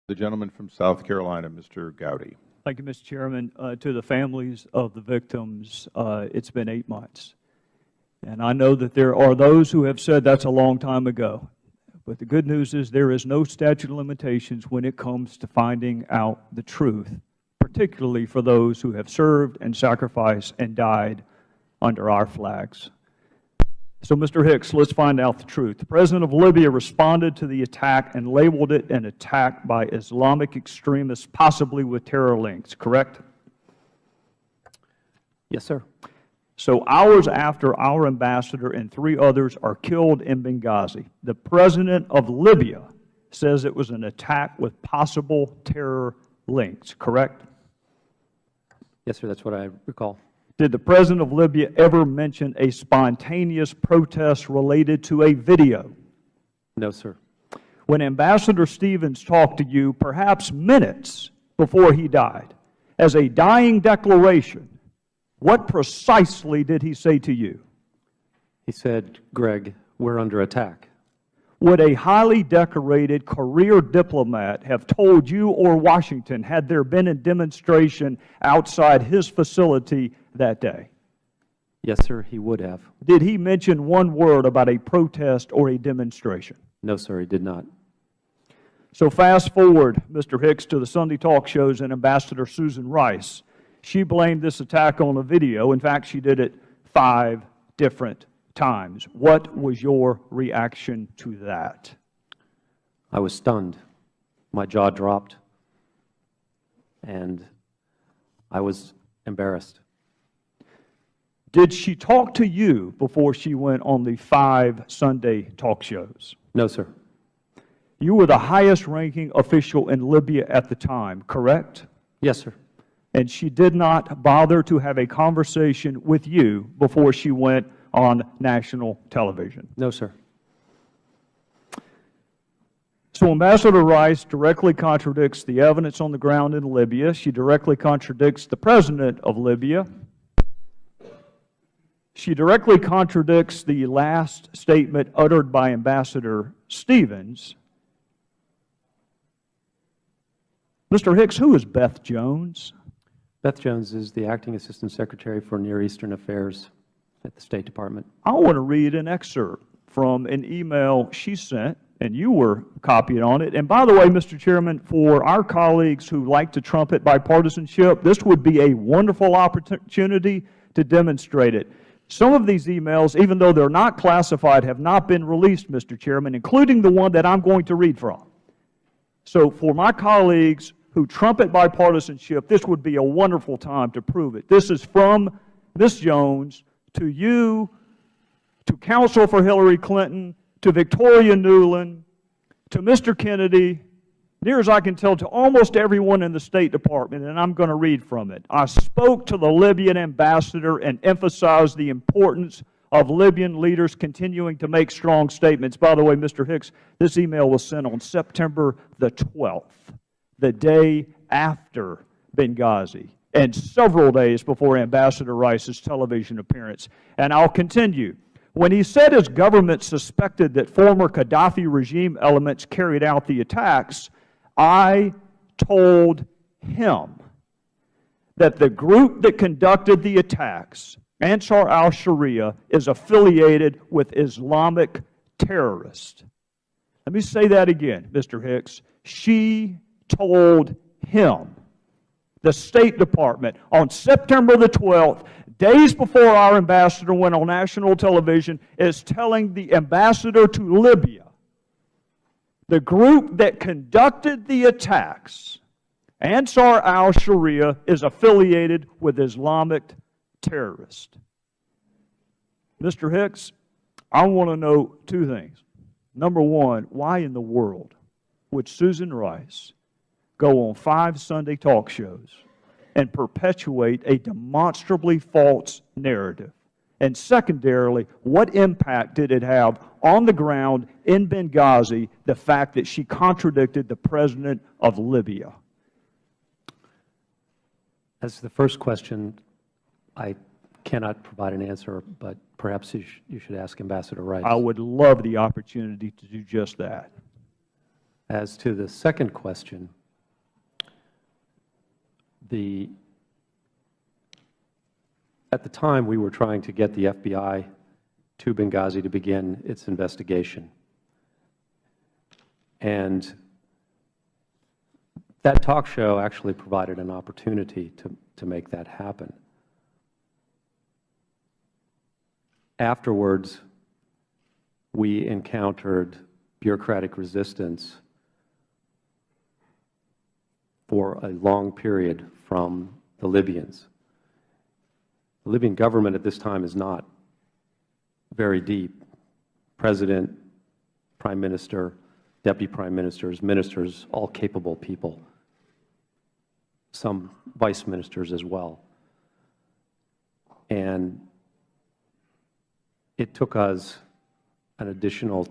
The gentleman from South Carolina, Mr. Gowdy. Thank you, Mr. Chairman. To the families of the victims, it's been 8 months. And I know that there are those who have said that's a long time ago. But the good news is there is no statute of limitations when it comes to finding out the truth, particularly for those who have served and sacrificed and died under our flags. So, Mr. Hicks, let's find out the truth. The President of Libya responded to the attack and labeled it an attack by Islamic extremists, possibly with terror links, correct? Yes, sir. So hours after our ambassador and 3 others are killed in Benghazi, the President of Libya says it was an attack with possible terror links, correct? Yes, sir. That's what I recall. Did the President of Libya ever mention a spontaneous protest related to a video? No, sir. When Ambassador Stevens talked to you, perhaps minutes before he died, as a dying declaration, what precisely did he say to you? He said, Greg, we're under attack. Would a highly decorated career diplomat have told you or Washington had there been a demonstration outside his facility that day? Yes, sir, he would have. Did he mention one word about a protest or a demonstration? No, sir, he did not. So fast forward, Mr. Hicks, to the Sunday talk shows and Ambassador Susan Rice. She blamed this attack on a video. In fact, she did it 5 different times. What was your reaction to that? I was stunned. My jaw dropped, and I was embarrassed. Did she talk to you before she went on the 5 Sunday talk shows? No, sir. You were the highest-ranking official in Libya at the time, correct? Yes, sir. And she did not bother to have a conversation with you before she went on national television? No, sir. So Ambassador Rice directly contradicts the evidence on the ground in Libya. She directly contradicts the President of Libya. She directly contradicts the last statement uttered by Ambassador Stevens. Mr. Hicks, who is Beth Jones? Beth Jones is the Acting Assistant Secretary for Near Eastern Affairs at the State Department. I want to read an excerpt from an email she sent, and you were copied on it. And by the way, Mr. Chairman, for our colleagues who like to trumpet bipartisanship, this would be a wonderful opportunity to demonstrate it. Some of these emails, even though they're not classified, have not been released, Mr. Chairman, including the one that I'm going to read from. So for my colleagues who trumpet bipartisanship, this would be a wonderful time to prove it. This is from Ms. Jones to you, to counsel for Hillary Clinton, to Victoria Nuland, to Mr. Kennedy, near as I can tell, to almost everyone in the State Department, and I'm going to read from it. I spoke to the Libyan ambassador and emphasized the importance of Libyan leaders continuing to make strong statements. By the way, Mr. Hicks, this email was sent on September the 12th, the day after Benghazi, and several days before Ambassador Rice's television appearance. And I'll continue. When he said his government suspected that former Gaddafi regime elements carried out the attacks, I told him that the group that conducted the attacks, Ansar al-Sharia, is affiliated with Islamic terrorists. Let me say that again, Mr. Hicks. She told him, the State Department, on September the 12th, days before our ambassador went on national television, is telling the ambassador to Libya, the group that conducted the attacks, Ansar al-Sharia, is affiliated with Islamic terrorists. Mr. Hicks, I want to know 2 things. Number one, why in the world would Susan Rice go on 5 Sunday talk shows and perpetuate a demonstrably false narrative? And secondarily, what impact did it have on the ground in Benghazi, the fact that she contradicted the President of Libya? As to the first question, I cannot provide an answer, but perhaps you should ask Ambassador Rice. I would love the opportunity to do just that. As to the second question, at the time, we were trying to get the FBI to Benghazi to begin its investigation. And that talk show actually provided an opportunity to make that happen. Afterwards, we encountered bureaucratic resistance for a long period from the Libyans. The Libyan government at this time is not very deep. President, Prime Minister, Deputy Prime Ministers, ministers, all capable people, some vice ministers as well. And it took us an additional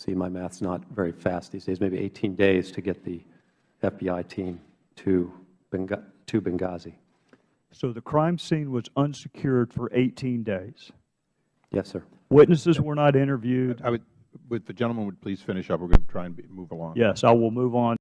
my math's not very fast these days, maybe 18 days to get the FBI team to Benghazi. So the crime scene was unsecured for 18 days. Yes, sir. Witnesses were not interviewed. Would the gentleman would please finish up? We're going to try and move along. Yes, I will move on.